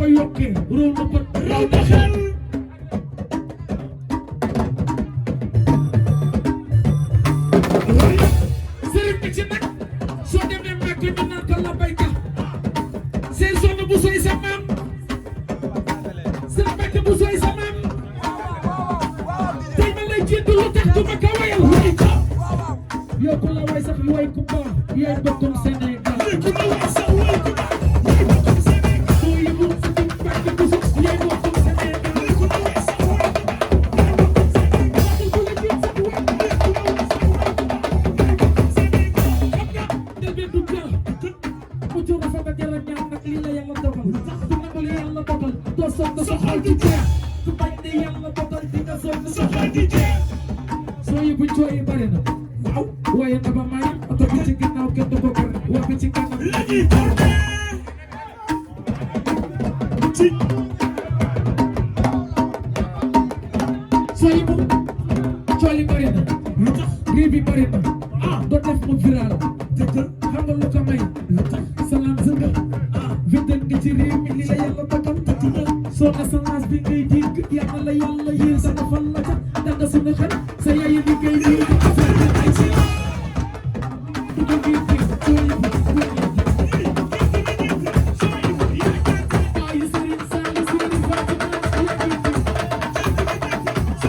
ko yokkee róo na bët raw na xel sëriñ bi ci nag soo demee Màkka ñu naan ko labbayka seen soxna bu soy sa maam sëriñ Mbàkke bu soy sa maam tey ma lay jiitu lu tax du ma ko wayal way ko yow ku la way sax way ku baax yaay bokkum Sénégal ku la way sax way ku baax yaay bokkum Sénégal soo yëgul sëriñ Mbàkke bu soy yaay bokkum Sénégal ku la way sax way ku baax yaay bokkum Sénégal ku la jiit sax way ku baax doo sonn sa xol di jeex ku bañ ne yàlla dogal di nga sonn sa xol di jeex soo yi bu jooy bari na waaw waaye na ba may oto bi ci ginnaaw kenn du ko kër wax bi ci kanam la ñuy porté ci soo yi bu jooy bari na lu tax rii bi bari na doo def mu viral dëgg xam nga lu ko may lu tax salaam sënga vidal nga ci réew mi li la yàlla dogal soo assurance bi ngay dégg yàlla la yàlla yéen sa defal la ca danga suñu xel sa yaay bi ngay dégg affaire bi ay ci du ko biir bi soo yi bu ay sëriñ Sall sëriñ Fatima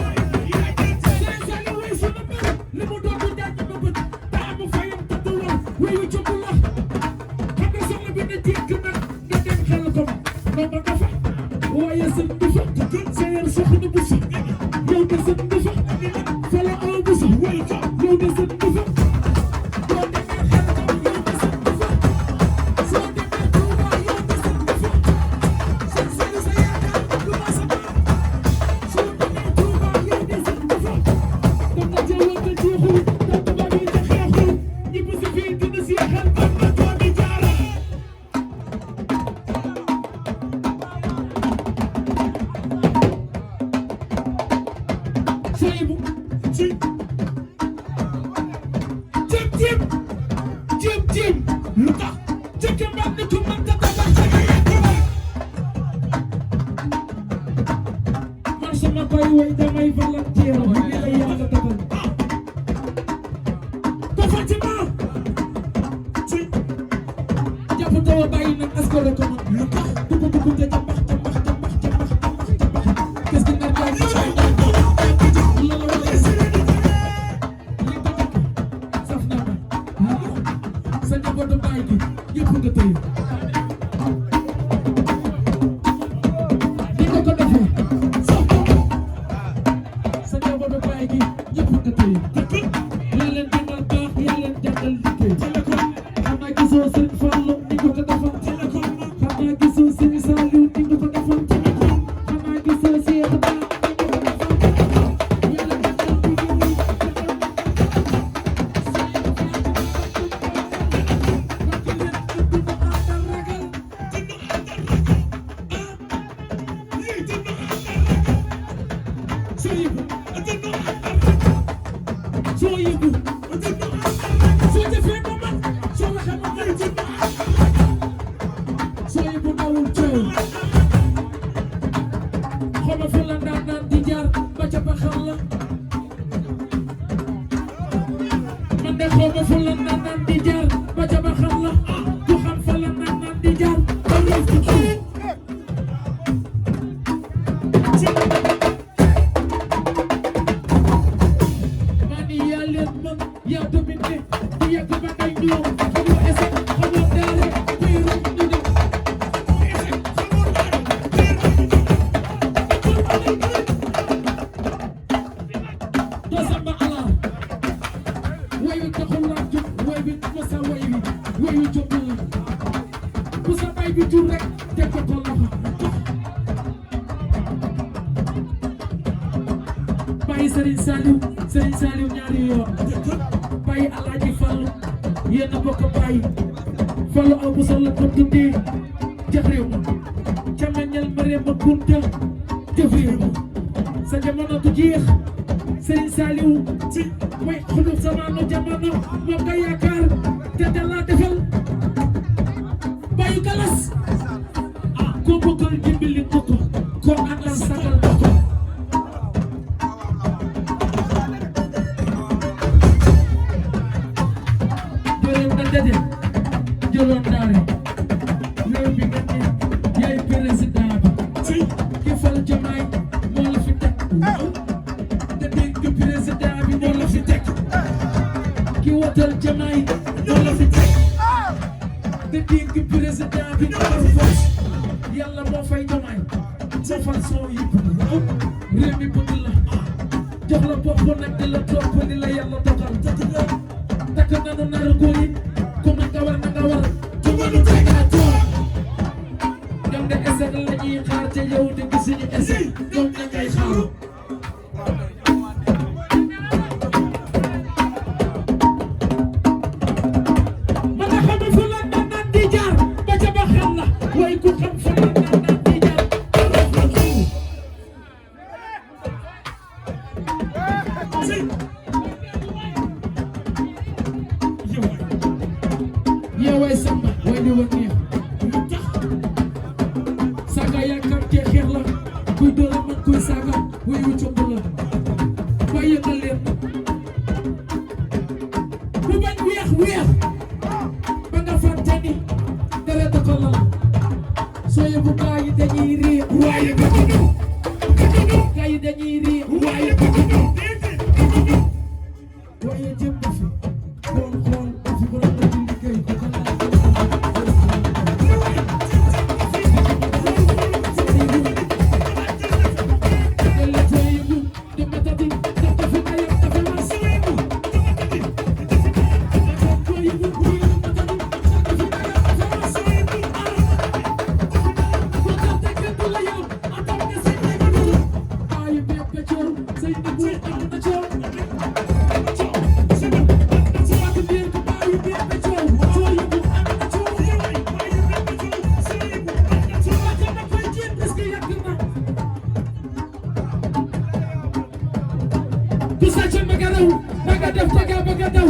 sëriñ Sall way sunu mbir li mu doon du jàng ba bët daa mu fayam tatuwal wayu jóg la xam nga soxla bi na dégg nag nga dem xel ko noo ma nga fa waaye sën bi fa seer soxna bu sa yow de sën bi fa fala aw bu sa yow de sën bi fa boo demee xel ko yow de sën bi fa soo demee Tuuba yow de sën bi fa sën sëri sa yaakaar du ma sa baax soo demee Tuuba yow de sën bi fa dem na jëloon te jeexul dem tubaab yi te xeexul ñi bu si fii dina si xel am na doomi jaara Soyibu ci jëm lu tax jëkk mbaat ni ku mën ta tabax ca nga yàq man sama koy woy damay volontaire li la yàlla dogal ko Fatima ci jàpp taw bàyyi nag askore ko man lu tax dugg te jambax qu'est-ce que nga jaay sa njabootu baay gi yëpp nga tëye di nga ko defee sa njabootu baay gi yëpp nga tëye yaa leen jàngal baax yaa leen jàngal liggéey xam naa gisoo seen Fallu ni nga ko defal xam naa gisoo seen Saliou ni nga ko defal xam naa gisoo Cheikh Ba soo yëngu soo jëfee ba man soo waxee ba man soo yëngu dawul coow xoma fu la naan di jaar ba ca baxal la man de xoma fu la naan di jaar ba ca baxal la du xam fa la naan di jaar ba rëy ci yaa dominé di yàgg ba ngay ñëw xamoo ese xamoo daare kuy rum ñu dem ese xamoo daare doo samba alaar way wi taxul laa jóg way bi mosa way wi jóg la bu sa bay bi jur rek teg ko loxo bàyyi Serigne Saliou ñaari yoon bàyyi Alaaji Fallu yéen a bokk bàyyi Fallu aw bu solo ko tuddee jëf réew ma ca meññal ma réew ma kunta jëf réew ma sa jamono du jeex Serigne Saliou mooy xulub samaanu jamono moom nga yaakaar te da laa defal bàyyi galas ko bëgg defal dimbali ko ko kon àndal sagal ko ko jëloon na dede jëloon daare réew bi nga ne yaay président bi ki fal Diomaye moo la fi teg te dégg président bi moo la fi teg ki wotal Diomaye moo la fi teg te dégg président bi moo la fi force yàlla moo fay Diomaye sa fal soo yëpp réew mi bëgg la jox la bopp nag di la topp ni la yàlla dogal takk nanu nar góor yi ku na nga war ku mënu tegaatoo ñoom de essai la ñuy xaar te yow de gisuñu essai ñoom ña ngay xaar ma nga xam fu la naan di jaar ba ca ba xam la waaye ku xam fu la naan di jaar yow way samba way di wër neex lu tax saga yaakaar te xeex la kuy doole man kuy saga way wu cëmb la bàyyi nga leen bu bañ weex ba nga fàtte ni dara da ko lal soo yóbbu gaa yi dañuy rii waaye bëgg ñu gaa yi dañuy rii waaye bëgg ñu waaye jëm ba fi xool fi bu la di liggéey ko kan ku sàcc bëgg a raw bëgg a def bëgg a daw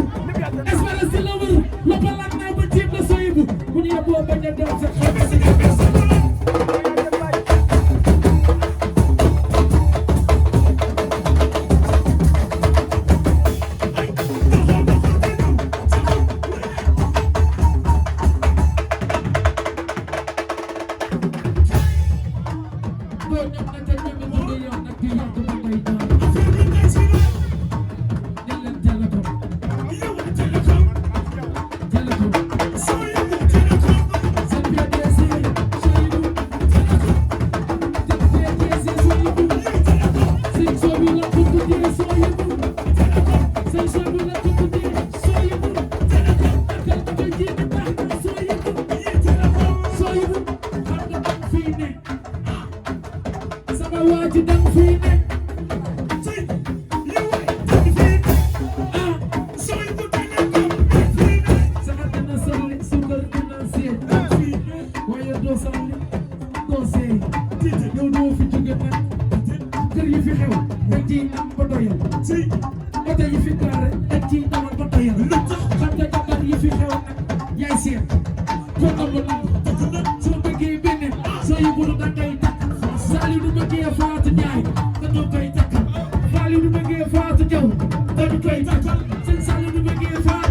espérance di la wër lopalaan naa ba tiim la soyibu bu ñu yeboo bañ a dem sa xel si waaji dang fii ne saxar dina salli suukar dina seet waaye doo salli doo seey yow doo fi jóge nag kër yi fi xew dañ ciy am ba doyal oto yi fi gaare dañ ciy dawal ba doyal xam nga jabar yi fi xew nag yaay seet ko amu nangu soo bëggee beneen soo yëgul da ngay takk Saliou du bëggee Fatou Ndiaye dañu koy takkal Saliou du bëggee Fatou Diaw dañu koy takkal sëñ Saliou du bëggee Fatou